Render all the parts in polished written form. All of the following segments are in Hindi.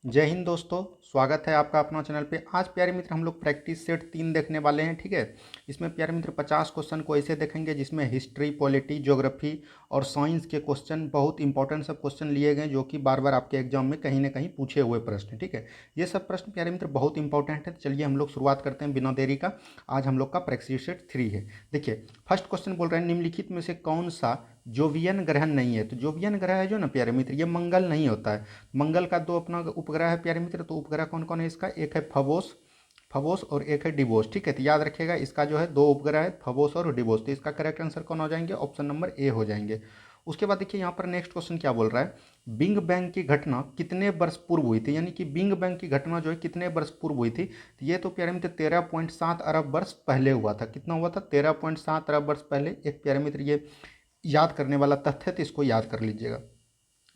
जय हिंद दोस्तों। स्वागत है आपका अपना चैनल पे। आज प्यारे मित्र हम लोग प्रैक्टिस सेट 3 देखने वाले हैं। ठीक है, इसमें प्यारे मित्र 50 क्वेश्चन को ऐसे देखेंगे जिसमें हिस्ट्री, पॉलिटी, ज्योग्राफी और साइंस के क्वेश्चन, बहुत इंपॉर्टेंट सब क्वेश्चन लिए गए जो कि बार बार आपके एग्जाम में कहीं ना कहीं पूछे हुए प्रश्न। ठीक है, ये सब प्रश्न प्यारे मित्र बहुत इंपॉर्टेंट है। चलिए हम लोग शुरुआत करते हैं बिना देरी का। आज हम लोग का प्रैक्टिस सेट 3 है। देखिए, फर्स्ट क्वेश्चन बोल रहे हैं निम्नलिखित में से कौन सा जोवियन ग्रह नहीं है। तो जोवियन ग्रह है जो ना प्यारे मित्र, ये मंगल नहीं होता है। मंगल का दो अपना उपग्रह है प्यारे मित्र। तो उपग्रह कौन कौन है इसका? एक है फबोस, फबोस और एक है डिबोस। ठीक है, तो याद रखिएगा इसका जो है दो उपग्रह है, फबोस और डिबोस। तो इसका करेक्ट आंसर कौन हो जाएंगे? ऑप्शन नंबर ए हो जाएंगे। उसके बाद देखिए यहाँ पर नेक्स्ट क्वेश्चन क्या बोल रहा है, बिग बैंग की घटना कितने वर्ष पूर्व हुई थी। यानी कि बिग बैंग की घटना जो है कितने वर्ष पूर्व हुई थी। तो ये तो प्यारे मित्र 13.7 अरब वर्ष पहले हुआ था। कितना हुआ था? 13.7 अरब वर्ष पहले। एक प्यारे मित्र ये याद करने वाला तथ्य है, तो इसको याद कर लीजिएगा।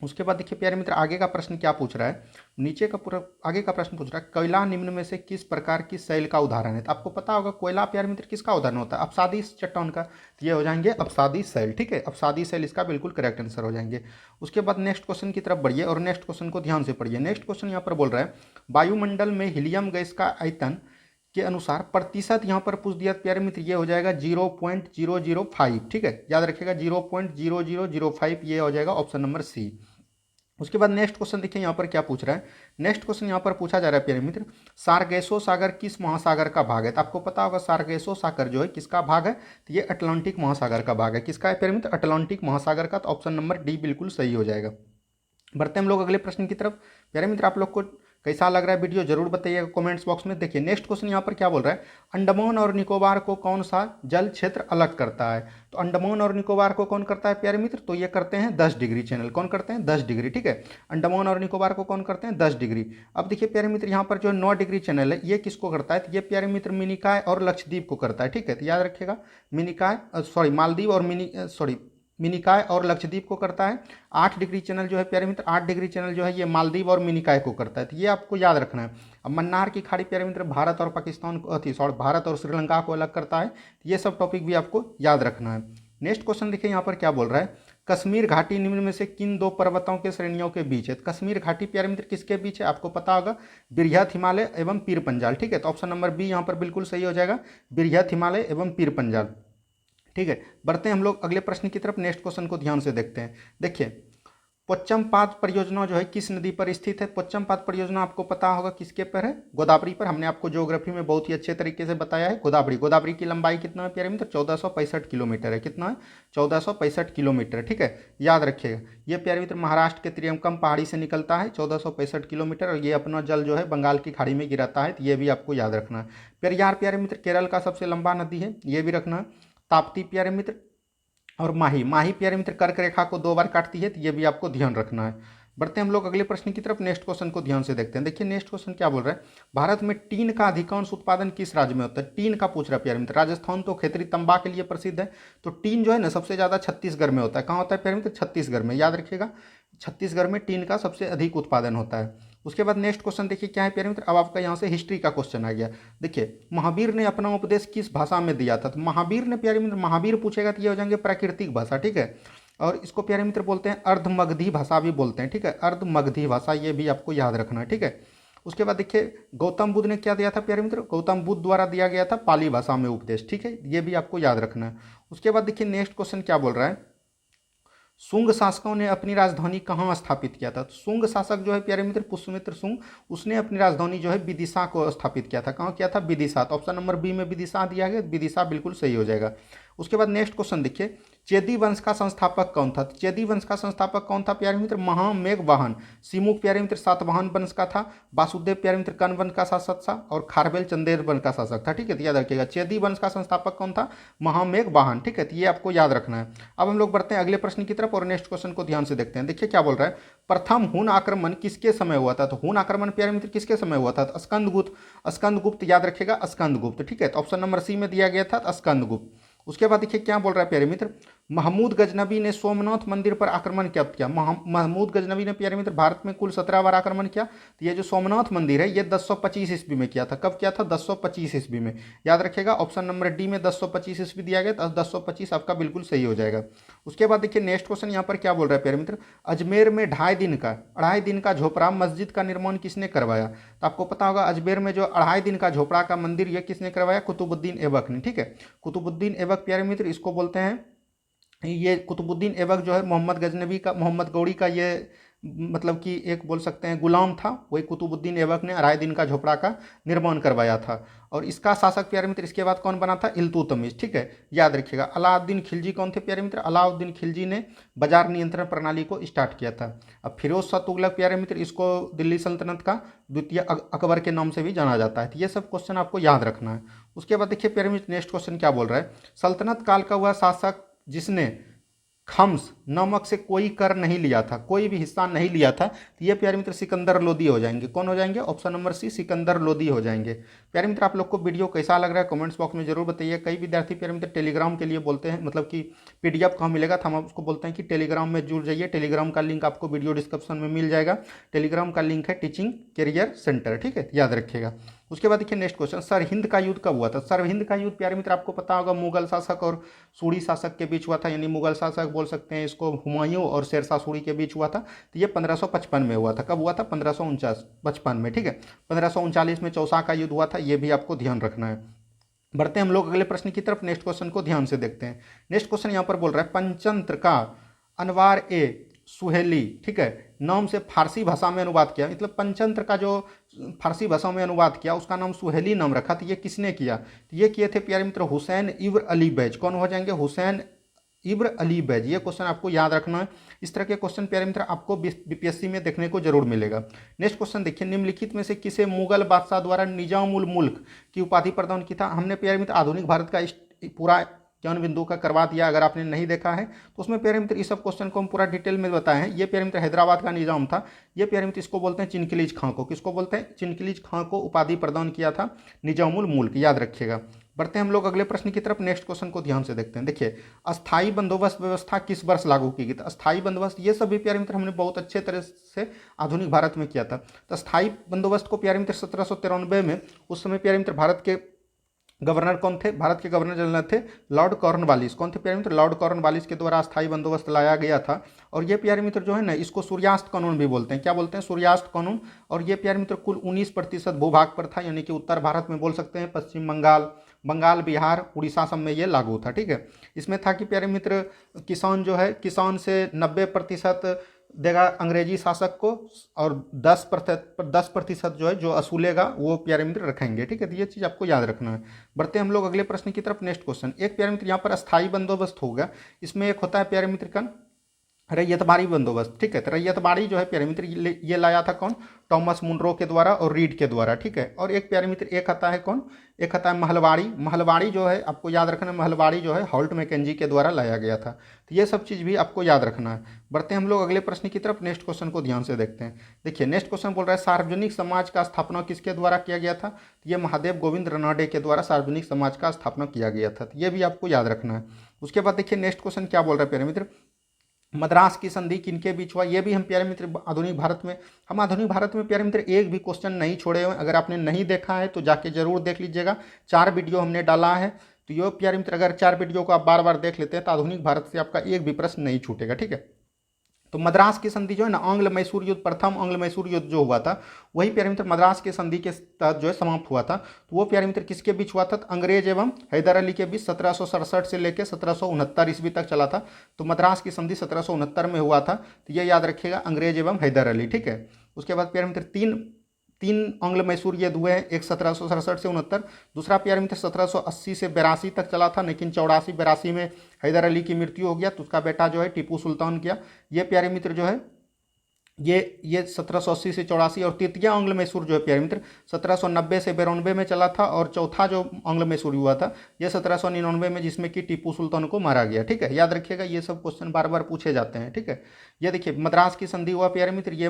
उसके बाद देखिए प्यारे मित्र आगे का प्रश्न क्या पूछ रहा है, नीचे का पूरा आगे का प्रश्न पूछ रहा है, कोयला निम्न में से किस प्रकार की शैल का उदाहरण है। तो आपको पता होगा कोयला प्यारे मित्र किसका उदाहरण होता है? अपसादी चट्टान का। तो ये हो जाएंगे अपसादी शैल। ठीक है, अपसादी शैल इसका बिल्कुल करेक्ट आंसर हो जाएंगे। उसके बाद नेक्स्ट क्वेश्चन की तरफ बढ़िए और नेक्स्ट क्वेश्चन को ध्यान से पढ़िए। नेक्स्ट क्वेश्चन यहाँ पर बोल रहा है वायुमंडल में हीलियम गैस का आयतन के अनुसार प्रतिशत यहाँ पर पूछ दिया प्यारे मित्र, ये हो जाएगा 0.005। ठीक है, याद रखिएगा 0.0005 ये हो जाएगा ऑप्शन नंबर सी। उसके बाद नेक्स्ट क्वेश्चन देखिए यहाँ पर क्या पूछ रहा है। नेक्स्ट क्वेश्चन यहाँ पर पूछा जा रहा है प्यारे मित्र, सार्गेसो सागर किस महासागर का भाग है। तो आपको पता होगा सार्गेसो सागर जो है किसका भाग है। तो ये अटलांटिक महासागर का भाग है। किसका है प्यारे मित्र? अटलांटिक महासागर का। तो ऑप्शन नंबर डी बिल्कुल सही हो जाएगा। बढ़ते हैं हम लोग अगले प्रश्न की तरफ। प्यारे मित्र आप लोग को कैसा लग रहा है वीडियो जरूर बताइएगा कमेंट्स बॉक्स में। देखिए नेक्स्ट क्वेश्चन यहाँ पर क्या बोल रहा है, अंडमान और निकोबार को कौन सा जल क्षेत्र अलग करता है। तो अंडमान और निकोबार को कौन करता है प्यारे मित्र? तो ये करते हैं 10 डिग्री चैनल। कौन करते हैं? 10 डिग्री। ठीक है, अंडमान और निकोबार को कौन करते हैं? 10 डिग्री। अब देखिए प्यारे मित्र यहाँ पर जो 9 डिग्री चैनल है ये किसको करता है? तो ये प्यारे मित्र मिनिकाय और लक्षद्वीप को करता है। ठीक है, तो याद रखिएगा मिनिकाय सॉरी मालदीव और मिनिकाय और लक्षद्वीप को करता है। 8 डिग्री चैनल जो है प्यारे मित्र, 8 डिग्री चैनल जो है ये मालदीव और मिनिकाय को करता है। तो ये आपको याद रखना है। अब मन्नार की खाड़ी प्यारे मित्र भारत और पाकिस्तान को भारत और श्रीलंका को अलग करता है। ये सब टॉपिक भी आपको याद रखना है। नेक्स्ट क्वेश्चन देखिए यहाँ पर क्या बोल रहा है, कश्मीर घाटी निम्न में से किन दो पर्वतों के श्रेणियों के बीच है। कश्मीर घाटी प्यारे मित्र किसके बीच है? आपको पता होगा बिरहत हिमालय एवं पीर पंजाल। ठीक है, तो ऑप्शन नंबर बी यहाँ पर बिल्कुल सही हो जाएगा, बिरहत हिमालय एवं पीर पंजाल। ठीक है, बढ़ते हैं हम लोग अगले प्रश्न की तरफ। नेक्स्ट क्वेश्चन को ध्यान से देखते हैं। देखिए पोच्चमपाद परियोजना जो है किस नदी पर स्थित है। पोच्चमपाद परियोजना आपको पता होगा किसके पर है? गोदावरी पर। हमने आपको ज्योग्राफी में बहुत ही अच्छे तरीके से बताया है। गोदावरी, गोदावरी की लंबाई कितना है प्यारे मित्र? 1465 किलोमीटर है। कितना है? 1465 किलोमीटर। ठीक है, याद रखिएगा ये प्यारे मित्र महाराष्ट्र के त्रियंकम पहाड़ी से निकलता है 1465 किलोमीटर, और ये अपना जल जो है बंगाल की खाड़ी में गिराता है। तो ये भी आपको याद रखना है। पेरियार प्यारे मित्र केरल का सबसे लंबा नदी है, ये भी रखना है। ताप्ती प्यारे मित्र और माही, माही प्यारे मित्र कर्क रेखा को 2 बार काटती है। तो ये भी आपको ध्यान रखना है। बढ़ते हैं हम लोग अगले प्रश्न की तरफ। नेक्स्ट क्वेश्चन को ध्यान से देखते हैं। देखिए नेक्स्ट क्वेश्चन क्या बोल रहा है, भारत में टीन का अधिकांश उत्पादन किस राज्य में होता है। टीन का पूछ रहा है प्यारे मित्र। राजस्थान तो खेतरी तंबा के लिए प्रसिद्ध है। तो टीन जो है ना सबसे ज्यादा छत्तीसगढ़ में होता है। कहाँ होता है प्यारे मित्र? छत्तीसगढ़ में। याद रखिएगा छत्तीसगढ़ में टीन का सबसे अधिक उत्पादन होता है। उसके बाद नेक्स्ट क्वेश्चन देखिए क्या है प्यारे मित्र, अब आपका यहाँ से हिस्ट्री का क्वेश्चन आ गया। देखिए महावीर ने अपना उपदेश किस भाषा में दिया था। तो महावीर ने प्यारे मित्र, महावीर पूछेगा तो ये हो जाएंगे प्राकृतिक भाषा। ठीक है, और इसको प्यारे मित्र बोलते हैं अर्धमगधी भाषा भी बोलते हैं। ठीक है, अर्धमगधी भाषा, ये भी आपको याद रखना है। ठीक है, उसके बाद देखिए गौतम बुद्ध ने क्या दिया था प्यारे मित्र? गौतम बुद्ध द्वारा दिया गया था पाली भाषा में उपदेश। ठीक है, ये भी आपको याद रखना है। उसके बाद देखिए नेक्स्ट क्वेश्चन क्या बोल रहा है, शुंग शासकों ने अपनी राजधानी कहाँ स्थापित किया था। तो शुंग शासक जो है प्यारे मित्र पुष्यमित्र शुंग, उसने अपनी राजधानी जो है विदिशा को स्थापित किया था। कहाँ किया था? विदिशा। तो ऑप्शन नंबर बी में विदिशा दिया गया, विदिशा बिल्कुल सही हो जाएगा। उसके बाद नेक्स्ट क्वेश्चन देखिए, चेदी वंश का संस्थापक कौन था। तो चेदी वंश का संस्थापक कौन था प्यारे मित्र? महामेघवाहन। सिमुक प्यारे मित्र सातवाहन वंश का था। वासुदेव प्यारे मित्र कर्ण वंश का शासक था, और खारवेल चंदेल वंश का शासक था। ठीक है, तो याद रखिएगा चेदी वंश का संस्थापक कौन था? महामेघवाहन। ठीक है, तो ये आपको याद रखना है। अब हम लोग बढ़ते हैं अगले प्रश्न की तरफ और नेक्स्ट क्वेश्चन को ध्यान से देखते हैं। देखिए क्या बोल रहा है, प्रथम हुन आक्रमण किसके समय हुआ था। तो हुन आक्रमण प्यारे मित्र किसके समय हुआ था? स्कंदगुप्त। स्कंदगुप्त याद रखिएगा, स्कंदगुप्त। ठीक है, तो ऑप्शन नंबर सी में दिया गया था स्कंदगुप्त। उसके बाद देखिए क्या बोल रहा है प्यारे मित्र, महमूद गजनबी ने सोमनाथ मंदिर पर आक्रमण कब किया। महमूद गजनबी ने प्यारे मित्र भारत में कुल 17 बार आक्रमण किया। तो ये जो सोमनाथ मंदिर है ये 1025 ईस्वी में किया था। कब किया था? 1025 ईस्वी में। याद रखिएगा ऑप्शन नंबर डी में 1025 ईस्वी दिया गया, तो 1025 आपका बिल्कुल सही हो जाएगा। उसके बाद देखिए नेक्स्ट क्वेश्चन यहाँ पर क्या बोल रहा है प्यारे मित्र, अजमेर में 2.5 दिन का झोपड़ा मस्जिद का निर्माण किसने करवाया। तो आपको पता होगा अजमेर में जो 2.5 दिन का झोपड़ा का मंदिर ये किसने करवाया? कुतुबुद्दीन ऐबक ने। ठीक है, कुतुबुद्दीन ऐबक प्यारे मित्र इसको बोलते हैं, ये कुतुबुद्दीन ऐबक जो है मोहम्मद गौरी का ये मतलब कि एक बोल सकते हैं गुलाम था। वही कुतुबुद्दीन ऐबक ने 2.5 दिन का झोपड़ा का निर्माण करवाया था। और इसका शासक प्यारे मित्र इसके बाद कौन बना था? इल्तुतमिश। ठीक है, याद रखिएगा। अलाउद्दीन खिलजी कौन थे प्यारे मित्र? अलाउद्दीन खिलजी ने बाजार नियंत्रण प्रणाली को स्टार्ट किया था। अब फिरोज शाह तुगलक प्यारे मित्र इसको दिल्ली सल्तनत का द्वितीय अकबर के नाम से भी जाना जाता है। तो ये सब क्वेश्चन आपको याद रखना है। उसके बाद देखिए प्यारे मित्र नेक्स्ट क्वेश्चन क्या बोल रहा है, सल्तनत काल का वह शासक जिसने खम्स नमक से कोई कर नहीं लिया था, कोई भी हिस्सा नहीं लिया था, तो ये प्यारे मित्र सिकंदर लोदी हो जाएंगे। कौन हो जाएंगे? Option number C Sikandar Lodi हो जाएंगे। प्यारे मित्र आप लोग को वीडियो कैसा लग रहा है कमेंट्स बॉक्स में जरूर बताइए। कई विद्यार्थी प्यारे मित्र टेलीग्राम के लिए बोलते हैं, मतलब कि पीडीएफ कहाँ मिलेगा, तो हम उसको बोलते हैं कि टेलीग्राम में जुड़ जाइए। टेलीग्राम का लिंक आपको वीडियो डिस्क्रिप्शन में मिल जाएगा। टेलीग्राम का लिंक है टीचिंग कैरियर सेंटर। ठीक है, याद रखिएगा। उसके बाद देखिए नेक्स्ट क्वेश्चन, सरहिंद का युद्ध कब हुआ था। सरहिंद का युद्ध प्यारे मित्र आपको पता होगा मुगल शासक और सूरी शासक के बीच हुआ था, यानी मुगल शासक बोल सकते हैं इसको हुमायूं और शेरशाह सूरी के बीच हुआ था। तो ये 1555 में हुआ था। कब हुआ था? 1555 में। ठीक है, 1539 में चौसा का युद्ध हुआ था, ये भी आपको ध्यान रखना है। बढ़ते हैं हम लोग अगले प्रश्न की तरफ। नेक्स्ट क्वेश्चन को ध्यान से देखते हैं। नेक्स्ट क्वेश्चन यहाँ पर बोल रहा है पंचतंत्र का अनवार ए सुहेली, ठीक है, नाम से फारसी भाषा में अनुवाद किया। मतलब पंचतंत्र का जो फारसी भाषा में अनुवाद किया उसका नाम सुहेली नाम रखा। तो ये किसने किया? तो ये किए थे प्यारे मित्र हुसैन इब्र अली बैज। कौन हो जाएंगे? हुसैन इब्र अली बैज। ये क्वेश्चन आपको याद रखना है। इस तरह के क्वेश्चन प्यारे मित्र आपको बीपीएससी में देखने को जरूर मिलेगा। नेक्स्ट क्वेश्चन देखिए, निम्नलिखित में से किसे मुगल बादशाह द्वारा निजामुल मुल्क की उपाधि प्रदान की था। हमने प्यारे मित्र आधुनिक भारत का पूरा ज्ञान बिंदु का करवा दिया। अगर आपने नहीं देखा है तो उसमें प्यारे मित्र इस सब क्वेश्चन को हम पूरा डिटेल में बताए हैं। ये प्यारे मित्र हैदराबाद का निजाम था। ये प्यारे मित्र इसको बोलते हैं चिनकिलीज खां को। किसको बोलते हैं? चिनकिलीज खां को उपाधि प्रदान किया था निजामुल मुल्क। याद रखिएगा। बढ़ते हैं हम लोग अगले प्रश्न की तरफ। नेक्स्ट क्वेश्चन को ध्यान से देखते हैं। देखिए, अस्थायी बंदोबस्त व्यवस्था किस वर्ष लागू की गई? अस्थायी बंदोबस्त ये सभी प्यारे मित्र हमने बहुत अच्छे तरह से आधुनिक भारत में किया था। तो अस्थायी बंदोबस्त को प्यारे मित्र 1793 में, उस समय प्यारे मित्र भारत के गवर्नर कौन थे? भारत के गवर्नर जनरल थे लॉर्ड कॉर्नवालिस। कौन थे प्यारे मित्र? लॉर्ड कॉर्नवालिस के द्वारा अस्थायी बंदोबस्त लाया गया था। और ये प्यारे मित्र जो है ना इसको सूर्यास्त कानून भी बोलते हैं। क्या बोलते हैं? सूर्यास्त कानून। और ये प्यारे मित्र कुल 19% भूभाग पर था, यानी कि उत्तर भारत में बोल सकते हैं, पश्चिम बंगाल, बिहार, उड़ीसा सब में ये लागू था। ठीक है, इसमें था कि प्यारे मित्र किसान जो है, किसान से 90% देगा अंग्रेजी शासक को, और 10% जो है जो असूलेगा वो प्यारे मित्र रखेंगे। ठीक है, तो ये चीज़ आपको याद रखना है। बढ़ते हैं हम लोग अगले प्रश्न की तरफ। नेक्स्ट क्वेश्चन, एक प्यारे मित्र यहाँ पर अस्थायी बंदोबस्त होगा। इसमें एक होता है प्यारे मित्र का रैयतबाड़ी बंदोबस्त। ठीक है, तो रैयतबाड़ी जो है प्यारे मित्र ये लाया था कौन? टॉमस मुनरो के द्वारा और रीड के द्वारा। ठीक है, और एक प्यारे मित्र एक आता है कौन? एक आता है महलवाड़ी। महलवाड़ी जो है आपको याद रखना है, महलवाड़ी जो है हॉल्ट मैकेंजी के द्वारा लाया गया था। तो ये सब चीज़ भी आपको याद रखना है। बढ़ते हैं हम लोग अगले प्रश्न की तरफ। नेक्स्ट क्वेश्चन को ध्यान से देखते हैं। देखिए, नेक्स्ट क्वेश्चन बोल रहा है सार्वजनिक समाज का स्थापना किसके द्वारा किया गया था। तो ये महादेव गोविंद रनाडे के द्वारा सार्वजनिक समाज का स्थापना किया गया था। तो ये भी आपको याद रखना है। उसके बाद देखिए नेक्स्ट क्वेश्चन क्या बोल रहा है प्यारे मित्र, मद्रास की संधि किनके बीच हुआ। ये भी हम प्यारे मित्र आधुनिक भारत में प्यारे मित्र एक भी क्वेश्चन नहीं छोड़े हुए। अगर आपने नहीं देखा है तो जाके जरूर देख लीजिएगा। 4 वीडियो हमने डाला है, तो ये प्यारे मित्र अगर 4 वीडियो को आप बार बार देख लेते हैं तो आधुनिक भारत से आपका एक भी प्रश्न नहीं छूटेगा। ठीक है, तो मद्रास की संधि जो है ना, आंग्ल मैसूर युद्ध, प्रथम आंग्ल मैसूर युद्ध जो हुआ था वही प्यारे मित्र मद्रास की संधि के तहत जो है समाप्त हुआ था। तो वो प्यारे मित्र किसके बीच हुआ था? तो अंग्रेज एवं हैदर अली के बीच 1767 से लेकर 1769 ईस्वी तक चला था। तो मद्रास की संधि 1769 में हुआ था। तो ये याद रखिएगा, अंग्रेज एवं हैदर अली। ठीक है, उसके बाद प्यारे मित्र तीन आंग्ल मैसूर युद्ध हुए हैं। एक 1767 से 69, दूसरा प्यारे मित्र 1780 से 82 तक चला था, लेकिन 84-82 में हैदर अली की मृत्यु हो गया, तो उसका बेटा जो है टीपू सुल्तान किया। ये प्यारे मित्र जो है ये 1780 से 84, और तृतीय आंग्ल मैसूर जो है प्यारे मित्र 1790 से 92 में चला था, और चौथा जो आंग्ल मैसूर हुआ था ये 1799 में, जिसमें कि टीपू सुल्तान को मारा गया। ठीक है, याद रखिएगा, ये सब क्वेश्चन बार बार पूछे जाते हैं। ठीक है, ये देखिए मद्रास की संधि हुआ प्यारे मित्र, ये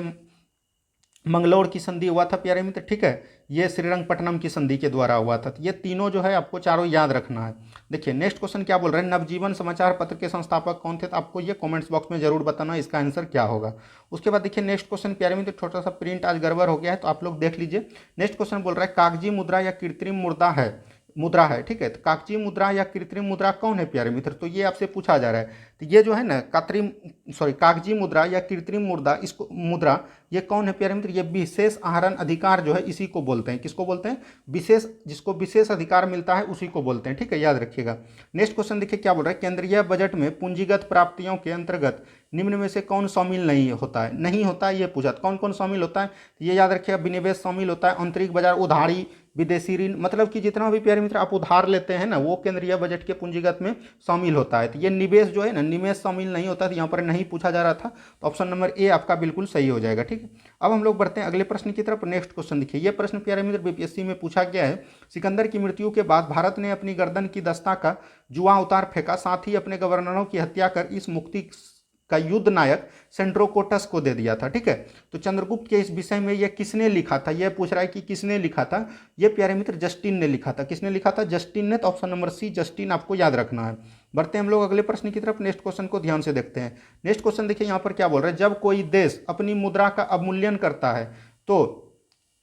मंगलौर की संधि हुआ था प्यारे मित्र, ठीक है, ये श्रीरंगपट्टनम की संधि के द्वारा हुआ था। तो ये तीनों जो है आपको चारों याद रखना है। देखिए नेक्स्ट क्वेश्चन क्या बोल रहे हैं, नवजीवन समाचार पत्र के संस्थापक कौन थे, तो आपको ये कमेंट्स बॉक्स में जरूर बताना इसका आंसर क्या होगा। उसके बाद देखिए नेक्स्ट क्वेश्चन प्यारे मित्र, छोटा सा प्रिंट आज गड़बड़ हो गया है तो आप लोग देख लीजिए। नेक्स्ट क्वेश्चन बोल रहा है कागजी मुद्रा या कृत्रिम मुद्रा है, ठीक है, तो कागजी मुद्रा या कृत्रिम मुद्रा कौन है प्यारे मित्र, तो ये आपसे पूछा जा रहा है। तो ये जो है ना कागजी मुद्रा या कृत्रिम मुद्रा ये कौन है प्यारे मित्र, ये विशेष आहरण अधिकार जो है इसी को बोलते हैं। किसको बोलते हैं, विशेष, जिसको विशेष अधिकार मिलता है उसी को बोलते हैं, ठीक है, याद रखिएगा। नेक्स्ट क्वेश्चन देखिए क्या बोल रहा है, केंद्रीय बजट में पूंजीगत प्राप्तियों के अंतर्गत निम्न में से कौन शामिल नहीं होता है, नहीं होता है ये पूछा, कौन कौन शामिल होता है, तो ये याद रखिएगा, विनिवेश शामिल होता है, आंतरिक बाजार, उधारी, विदेशी ऋण, मतलब कि जितना भी प्यारे मित्र आप उधार लेते हैं ना वो केंद्रीय बजट के पूंजीगत में शामिल होता है। तो ये निवेश जो है ना, निवेश शामिल नहीं होता, तो यहाँ पर नहीं पूछा जा रहा था, तो ऑप्शन नंबर ए आपका बिल्कुल सही हो जाएगा, ठीक है। अब हम लोग बढ़ते हैं अगले प्रश्न की तरफ। नेक्स्ट क्वेश्चन देखिए, ये प्रश्न प्यारे मित्र बीपीएससी में पूछा गया है। सिकंदर की मृत्यु के बाद भारत ने अपनी गर्दन की दस्ता का जुआ उतार फेंका, साथ ही अपने गवर्नरों की हत्या कर इस मुक्ति का युद्ध नायक सेंड्रोकोटस को दे दिया था, ठीक है। तो चंद्रगुप्त के इस विषय में ये किसने लिखा था, ये पूछ रहा है कि किसने लिखा था, ये प्यारे मित्र जस्टिन ने लिखा था। किसने लिखा था, जस्टिन ने, तो ऑप्शन नंबर सी जस्टिन आपको याद रखना है। बढ़ते हैं हम लोग अगले प्रश्न की तरफ। नेक्स्ट क्वेश्चन को ध्यान से देखते हैं। नेक्स्ट क्वेश्चन देखिए यहाँ पर क्या बोल रहा है, जब कोई देश अपनी मुद्रा का अवमूल्यन करता है तो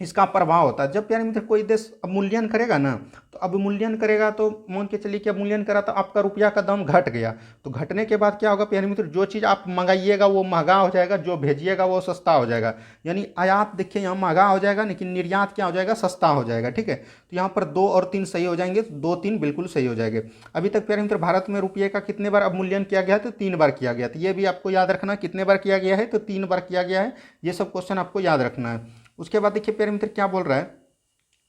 इसका प्रभाव होता है। जब प्यारे मित्र कोई देश अवमूल्यन करेगा ना, तो अवमूल्यन करेगा तो मान के चलिए कि अवमूल्यन करा तो आपका रुपया का दाम घट गया, तो घटने के बाद क्या होगा प्यारे मित्र, जो चीज़ आप मंगाइएगा वो महंगा हो जाएगा, जो भेजिएगा वो सस्ता हो जाएगा। यानी आयात देखिए यहाँ महंगा हो जाएगा, लेकिन निर्यात क्या हो जाएगा, सस्ता हो जाएगा, ठीक है। तो यहाँ पर 2 और 3 सही हो जाएंगे, 2 3 बिल्कुल सही हो जाएंगे। अभी तक प्यारे मित्र भारत में रुपये का कितने बार अवमूल्यन किया गया है, तो 3 बार किया गया। तो ये भी आपको याद रखना, कितने बार किया गया है, तो 3 बार किया गया है। ये सब क्वेश्चन आपको याद रखना है। उसके बाद देखिए प्यारे मित्र क्या बोल रहा है,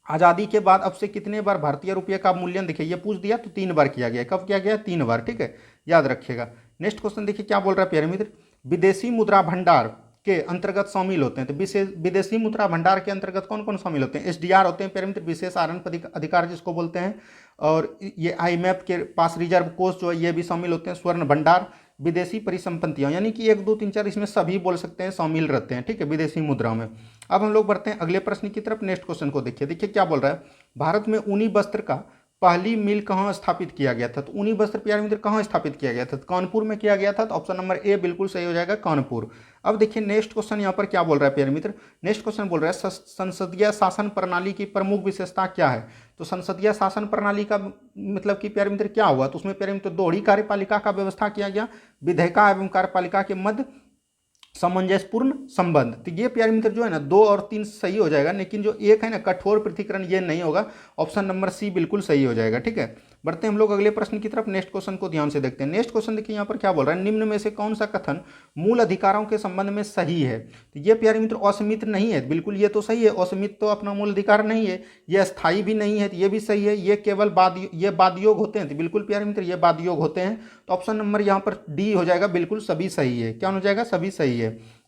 आज़ादी के बाद अब से कितने बार भारतीय रुपये का मूल्यन, देखिए ये पूछ दिया, तो 3 बार किया गया। कब किया गया, 3 बार, ठीक है, याद रखिएगा। नेक्स्ट क्वेश्चन देखिए क्या बोल रहा है प्यारे मित्र, विदेशी मुद्रा भंडार के अंतर्गत शामिल होते हैं। तो विदेशी मुद्रा भंडार के अंतर्गत कौन कौन शामिल होते हैं, एसडीआर होते हैं प्यारे मित्र, विशेष आहरण अधिकार जिसको बोलते हैं, और ये आईएमएफ के पास रिजर्व कोष जो है ये भी शामिल होते हैं, स्वर्ण भंडार, विदेशी परिसंपत्तियां, यानी कि 1 2 3 4 इसमें सभी बोल सकते हैं शामिल रहते हैं, ठीक है, विदेशी मुद्रा में। अब हम लोग बढ़ते हैं अगले प्रश्न की तरफ। नेक्स्ट क्वेश्चन को देखिए, देखिए क्या बोल रहा है, भारत में ऊनी वस्त्र का पहली मिल कहाँ स्थापित किया गया था, तो ऊनी वस्त्र प्यारे मित्र कहाँ स्थापित किया गया था, तो कानपुर में किया गया था, तो ऑप्शन नंबर ए बिल्कुल सही हो जाएगा, कानपुर। अब देखिए नेक्स्ट क्वेश्चन यहाँ पर क्या बोल रहा है प्यारे मित्र, नेक्स्ट क्वेश्चन बोल रहा है संसदीय शासन प्रणाली की प्रमुख विशेषता क्या है। तो संसदीय शासन प्रणाली का मतलब कि प्यारे मित्र क्या हुआ, तो उसमें प्यारे मित्र दोहरी कार्यपालिका का व्यवस्था किया गया, विधायिका एवं कार्यपालिका के मध्य सामंजस्यपूर्ण संबंध। तो ये प्यारे मित्र जो है ना 2 और 3 सही हो जाएगा, लेकिन जो एक है ना कठोर पृथक्करण ये नहीं होगा, ऑप्शन नंबर सी बिल्कुल सही हो जाएगा, ठीक है। बढ़ते हैं हम लोग अगले प्रश्न की तरफ। नेक्स्ट क्वेश्चन को ध्यान से देखते हैं। नेक्स्ट क्वेश्चन देखिए यहाँ पर क्या बोल रहा है, निम्न में से कौन सा कथन मूल अधिकारों के संबंध में सही है। तो ये प्यारे मित्र असीमित नहीं है, बिल्कुल ये तो सही है, असीमित तो अपना मूल अधिकार नहीं है, ये अस्थायी भी नहीं है, तो ये भी सही है, ये केवल वादयोग होते हैं, तो बिल्कुल प्यारे मित्र ये वादयोग होते हैं, तो ऑप्शन नंबर यहाँ पर डी हो जाएगा, बिल्कुल सभी सही है। क्या हो जाएगा, सभी सही है।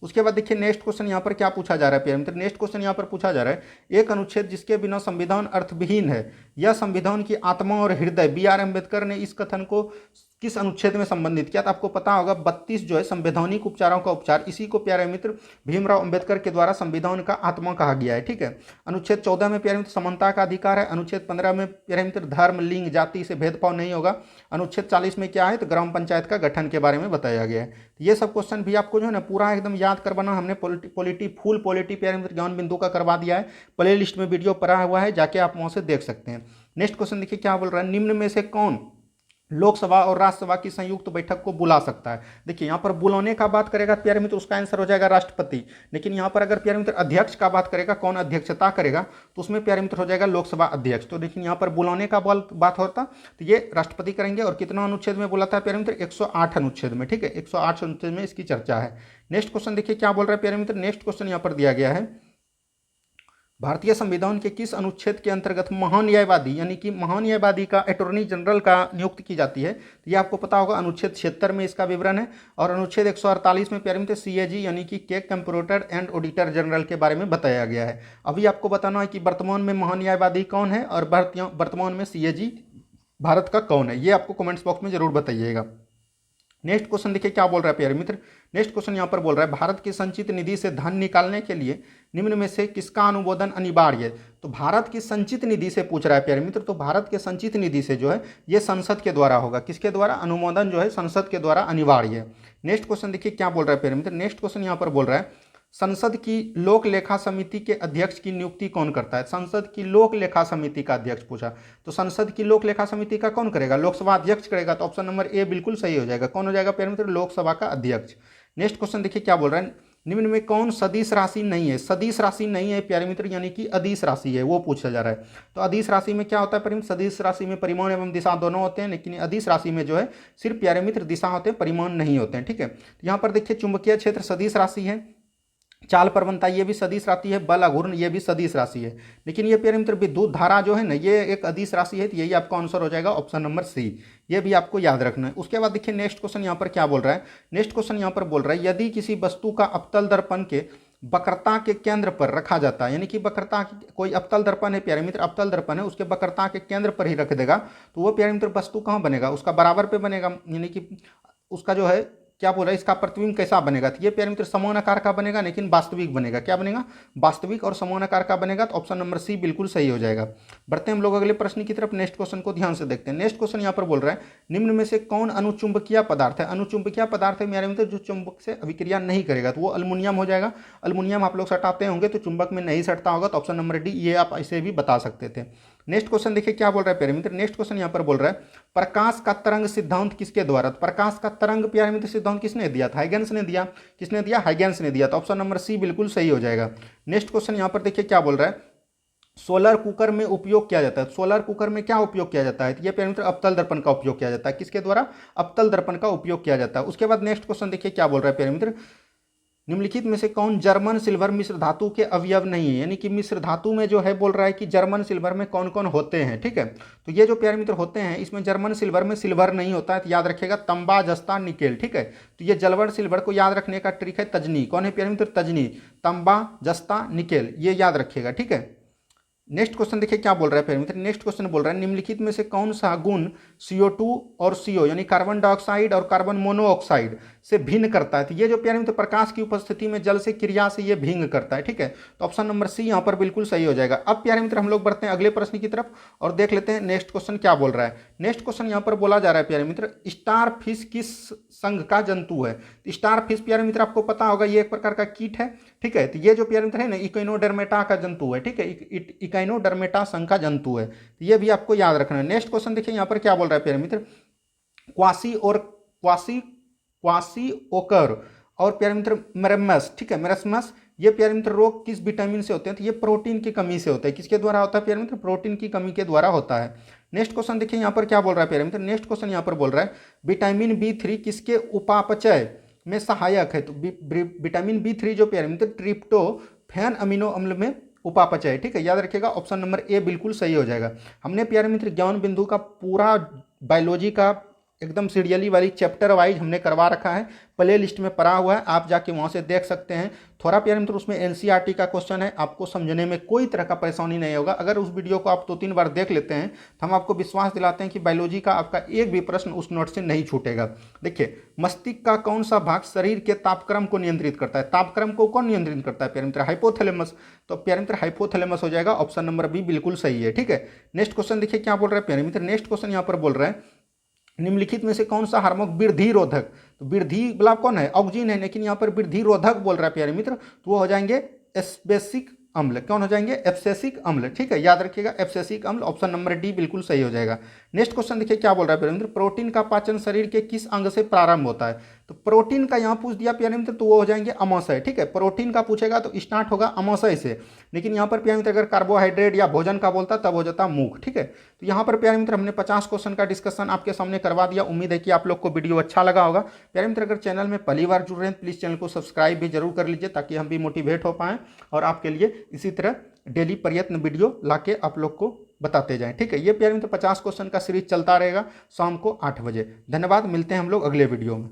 उसके बाद देखिए नेक्स्ट क्वेश्चन यहाँ पर क्या पूछा जा रहा है प्यारे मित्र, नेक्स्ट क्वेश्चन यहाँ पर पूछा जा रहा है, एक अनुच्छेद जिसके बिना संविधान अर्थविहीन है, यह संविधान की आत्मा और हृदय, बी.आर. अम्बेडकर ने इस कथन को किस अनुच्छेद में संबंधित किया। तो आपको पता होगा 32 जो है संवैधानिक उपचारों का उपचार, इसी को प्यारे मित्र भीमराव अंबेडकर के द्वारा संविधान का आत्मा कहा गया है, ठीक है। अनुच्छेद 14 में प्यारे मित्र समानता का अधिकार है, अनुच्छेद 15 में प्यारे मित्र धर्म लिंग जाति से भेदभाव नहीं होगा, अनुच्छेद 40 में क्या है, तो ग्राम पंचायत का गठन के बारे में बताया गया है। ये सब क्वेश्चन भी आपको जो है ना पूरा एकदम याद करवाना, हमने फुल पॉलिटी प्यारे मित्र ज्ञान बिंदु का करवा दिया है, प्ले लिस्ट में वीडियो पड़ा हुआ है, जाके आप वहाँ से देख सकते हैं। नेक्स्ट क्वेश्चन देखिए क्या बोल रहा है, निम्न में से कौन लोकसभा और राज्यसभा की संयुक्त बैठक को बुला सकता है। देखिए यहाँ पर बुलाने का बात करेगा प्यारे मित्र, उसका आंसर हो जाएगा राष्ट्रपति, लेकिन यहाँ पर अगर प्यारे मित्र अध्यक्ष का बात करेगा, कौन अध्यक्षता करेगा, तो उसमें प्यारे मित्र हो जाएगा लोकसभा अध्यक्ष। तो लेकिन यहाँ पर बुलाने का बात होता तो ये राष्ट्रपति करेंगे। और कितना अनुच्छेद में बुलाता है प्यारे मित्र, 108 अनुच्छेद में, ठीक है, 108 अनुच्छेद में इसकी चर्चा है। नेक्स्ट क्वेश्चन देखिए क्या बोल रहा है प्यारे मित्र, नेक्स्ट क्वेश्चन यहाँ पर दिया गया है, भारतीय संविधान के किस अनुच्छेद के अंतर्गत महान्यायवादी, यानी कि महान्यायवादी का अटॉर्नी जनरल का नियुक्ति की जाती है। तो ये आपको पता होगा, अनुच्छेद 76 में इसका विवरण है, और अनुच्छेद 148 में प्यारे मित्र सीएजी यानी कि के कंप्यूटर एंड ऑडिटर जनरल के बारे में बताया गया है। अभी आपको बताना है कि वर्तमान में महान्यायवादी कौन है और वर्तमान में सीएजी भारत का कौन है, ये आपको कमेंट्स बॉक्स में जरूर बताइएगा। नेक्स्ट क्वेश्चन देखिए क्या बोल रहा है प्यारे मित्र। नेक्स्ट क्वेश्चन यहाँ पर बोल रहा है भारत की संचित निधि से धन निकालने के लिए निम्न में से किसका अनुमोदन अनिवार्य है। तो भारत की संचित निधि से पूछ रहा है प्यारे मित्र। तो भारत के संचित निधि से जो है ये संसद के द्वारा होगा। किसके द्वारा? अनुमोदन जो है संसद के द्वारा अनिवार्य है। नेक्स्ट क्वेश्चन देखिए क्या बोल रहा है प्यारे मित्र। नेक्स्ट क्वेश्चन यहाँ पर बोल रहा है संसद की लोक लेखा समिति के अध्यक्ष की नियुक्ति कौन करता है। संसद की लोक लेखा समिति का अध्यक्ष पूछा, तो संसद की लोक लेखा समिति का कौन करेगा? लोकसभा अध्यक्ष करेगा। तो ऑप्शन नंबर ए बिल्कुल सही हो जाएगा। कौन हो जाएगा प्यारे मित्र? लोकसभा का अध्यक्ष। नेक्स्ट क्वेश्चन देखिए क्या बोल रहा है निम्न में कौन सदिश राशि नहीं है। सदिश राशि नहीं है प्यारे मित्र, यानी कि अदिश राशि है, वो पूछा जा रहा है। तो अदिश राशि में क्या होता है प्यारे मित्र? सदिश राशि में परिमाण एवं दिशा दोनों होते हैं, लेकिन अदिश राशि में जो है सिर्फ प्यारे मित्र दिशा होते हैं, परिमाण नहीं होते हैं। ठीक है, तो यहाँ पर देखिए चुंबकीय क्षेत्र सदिश राशि है, चाल प्रवणता ये भी सदिश राशि है, बल अघूर्ण ये भी सदिश राशि है। लेकिन ये प्यारे मित्र विद्युत धारा जो है ना ये एक अदिश राशि है, तो यही आपका आंसर हो जाएगा ऑप्शन नंबर सी। ये भी आपको याद रखना है। उसके बाद देखिए नेक्स्ट क्वेश्चन यहाँ पर क्या बोल रहा है। नेक्स्ट क्वेश्चन यहाँ पर बोल रहा है यदि किसी वस्तु का अवतल दर्पण के वक्रता के केंद्र पर रखा जाता है, यानी कि वक्रता कोई अवतल दर्पण है प्यारे मित्र, अवतल दर्पण है, उसके वक्रता के केंद्र पर ही रख देगा, तो वो प्यारे मित्र वस्तु कहाँ बनेगा? उसका बराबर पे बनेगा, यानी कि उसका जो है क्या बोल रहा है इसका प्रतिबिंब कैसा बनेगा? तो ये प्यारे मित्र समान आकार का बनेगा, लेकिन वास्तविक बनेगा। क्या बनेगा? वास्तविक और समान आकार का बनेगा। तो ऑप्शन नंबर सी बिल्कुल सही हो जाएगा। बढ़ते हैं हम लोग अगले प्रश्न की तरफ। नेक्स्ट क्वेश्चन को ध्यान से देखते हैं। नेक्स्ट क्वेश्चन यहाँ पर बोल रहा है निम्न में से कौन अनुचुंबकीय पदार्थ है। अनुचुंबकीय पदार्थ है प्यारे मित्र जो चुंबक से अभिक्रिया नहीं करेगा, तो वो अल्युमिनियम हो जाएगा। अल्युमिनियम आप लोग सटाते होंगे तो चुंबक में नहीं सटता होगा, तो ऑप्शन नंबर डी ये आप ऐसे भी बता सकते थे। नेक्स्ट क्वेश्चन देखिए क्या बोल रहा है प्यारे मित्र। नेक्स्ट क्वेश्चन यहाँ पर बोल रहा है प्रकाश का तरंग सिद्धांत किसके द्वारा। तो प्रकाश का तरंग प्यारे मित्र सिद्धांत किसने दिया था? हाइगेंस ने दिया। किसने दिया? हाइगेंस ने दिया। तो ऑप्शन नंबर सी बिल्कुल सही हो जाएगा। नेक्स्ट क्वेश्चन यहाँ पर देखिए क्या बोल रहा है सोलर कुकर में उपयोग किया जाता है। सोलर कुकर में क्या उपयोग किया जाता है? तो ये प्यारे मित्र अवतल दर्पण का उपयोग किया जाता है। किसके द्वारा? अवतल दर्पण का उपयोग किया जाता है। उसके बाद नेक्स्ट क्वेश्चन देखिए क्या बोल रहा है प्यारे मित्र निम्नलिखित में से कौन जर्मन सिल्वर मिश्र धातु के अवयव नहीं है। यानी कि मिश्र धातु में जो है बोल रहा है कि जर्मन सिल्वर में कौन कौन होते हैं। ठीक है, तो ये जो प्यारे मित्र होते हैं इसमें जर्मन सिल्वर में सिल्वर नहीं होता है, तो याद रखिएगा तंबा जस्ता निकेल। ठीक है, तो ये जलवर सिल्वर को याद रखने का ट्रिक है तजनी। कौन है प्यारे मित्र? तजनी, तंबा जस्ता निकेल, ये याद रखिएगा। ठीक है, नेक्स्ट क्वेश्चन देखिए क्या बोल रहा है प्यारे मित्र। नेक्स्ट क्वेश्चन बोल रहा है निम्नलिखित में से कौन सा गुण CO2 और CO यानी कार्बन डाइऑक्साइड और कार्बन मोनोऑक्साइड से भिन्न करता है। तो ये जो प्यारे मित्र प्रकाश की उपस्थिति में जल से क्रिया से ये भिन्न करता है। ठीक है, तो ऑप्शन नंबर सी यहाँ पर बिल्कुल सही हो जाएगा। अब प्यारे मित्र हम लोग बढ़ते हैं अगले प्रश्न की तरफ और देख लेते हैं नेक्स्ट क्वेश्चन क्या बोल रहा है। नेक्स्ट क्वेश्चन यहाँ पर बोला जा रहा है प्यारे मित्र स्टार फिश किस संघ का जंतु है। स्टार फिश प्यारे मित्र आपको पता होगा ये एक प्रकार का कीट है। ठीक है, तो ये जो प्यारे मित्र है ना इकोइनोडर्मेटा का जंतु है। ठीक है, इकोइनोडर्मेटा संघ का जंतु है, तो ये भी आपको याद रखना है। नेक्स्ट क्वेश्चन देखिए यहाँ पर क्या बोल रहा है प्यारे मित्र क्वासी ओकर और प्यारे मित्र मेरमस। ठीक है, मेरस्मस ये प्यारे मित्र रोग किस विटामिन से होते हैं? तो ये प्रोटीन की कमी से होता है। किसके द्वारा होता है प्यारे मित्र? प्रोटीन की कमी के द्वारा होता है। नेक्स्ट क्वेश्चन देखिए यहाँ पर क्या बोल रहा है प्यारे मित्र। नेक्स्ट क्वेश्चन यहाँ पर बोल रहा है विटामिन B3 किसके उपापचय में सहायक है। तो विटामिन B3 जो प्यारे मित्र ट्रिप्टोफैन अमीनो अम्ल में उपापचय है। ठीक है, याद रखिएगा ऑप्शन नंबर ए बिल्कुल सही हो जाएगा। हमने प्यारे मित्र ज्ञान बिंदु का पूरा बायोलॉजी का एकदम सीरियली वाली चैप्टर वाइज हमने करवा रखा है, प्ले लिस्ट में पड़ा हुआ है, आप जाके वहाँ से देख सकते हैं। थोड़ा प्यारे मित्र उसमें NCERT का क्वेश्चन है, आपको समझने में कोई तरह का परेशानी नहीं होगा। अगर उस वीडियो को आप 2-3 बार देख लेते हैं तो हम आपको विश्वास दिलाते हैं कि बायोलॉजी का आपका एक भी प्रश्न उस नोट से नहीं छूटेगा। देखिए मस्तिष्क का कौन सा भाग शरीर के तापक्रम को नियंत्रित करता है? तापक्रम को कौन नियंत्रित करता है प्यारे मित्र? हाइपोथैलेमस। तो प्यारे मित्र हाइपोथैलेमस हो जाएगा। ऑप्शन नंबर बी बिल्कुल सही है। ठीक है, नेक्स्ट क्वेश्चन देखिए क्या बोल रहा है प्यारे मित्र। नेक्स्ट क्वेश्चन यहाँ पर बोल रहा है निम्नलिखित में से कौन सा हार्मोन वृद्धि रोधक। तो वृद्धि मतलब कौन है? ऑक्सीजन है, लेकिन यहाँ पर वृद्धि रोधक बोल रहा है प्यारे मित्र, तो वो हो जाएंगे एब्सिसिक अम्ल। कौन हो जाएंगे? एब्सिसिक अम्ल। ठीक है, याद रखिएगा एब्सिसिक अम्ल। ऑप्शन नंबर डी बिल्कुल सही हो जाएगा। नेक्स्ट क्वेश्चन देखिए क्या बोल रहा है प्यारे मित्र प्रोटीन का पाचन शरीर के किस अंग से प्रारंभ होता है। तो प्रोटीन का यहाँ पूछ दिया प्यारे मित्र तो वो हो जाएंगे अमाशय। ठीक है, प्रोटीन का पूछेगा तो स्टार्ट होगा अमाशय से, लेकिन यहाँ पर प्यारे मित्र अगर कार्बोहाइड्रेट या भोजन का बोलता तब हो जाता मुख। ठीक है, तो यहाँ पर प्यारे मित्र हमने 50 क्वेश्चन का डिस्कशन आपके सामने करवा दिया। उम्मीद है कि आप लोग को वीडियो अच्छा लगा होगा। प्यारे मित्र अगर चैनल में पहली बार जुड़ रहे हैं प्लीज़ चैनल को सब्सक्राइब भी जरूर कर लीजिए, ताकि हम भी मोटिवेट हो पाएँ और आपके लिए इसी तरह डेली प्रयत्न वीडियो लाके आप लोग को बताते जाएं। ठीक है, ये प्यारे मित्र 50 क्वेश्चन का सीरीज चलता रहेगा शाम को 8 बजे। धन्यवाद, मिलते हैं हम लोग अगले वीडियो में।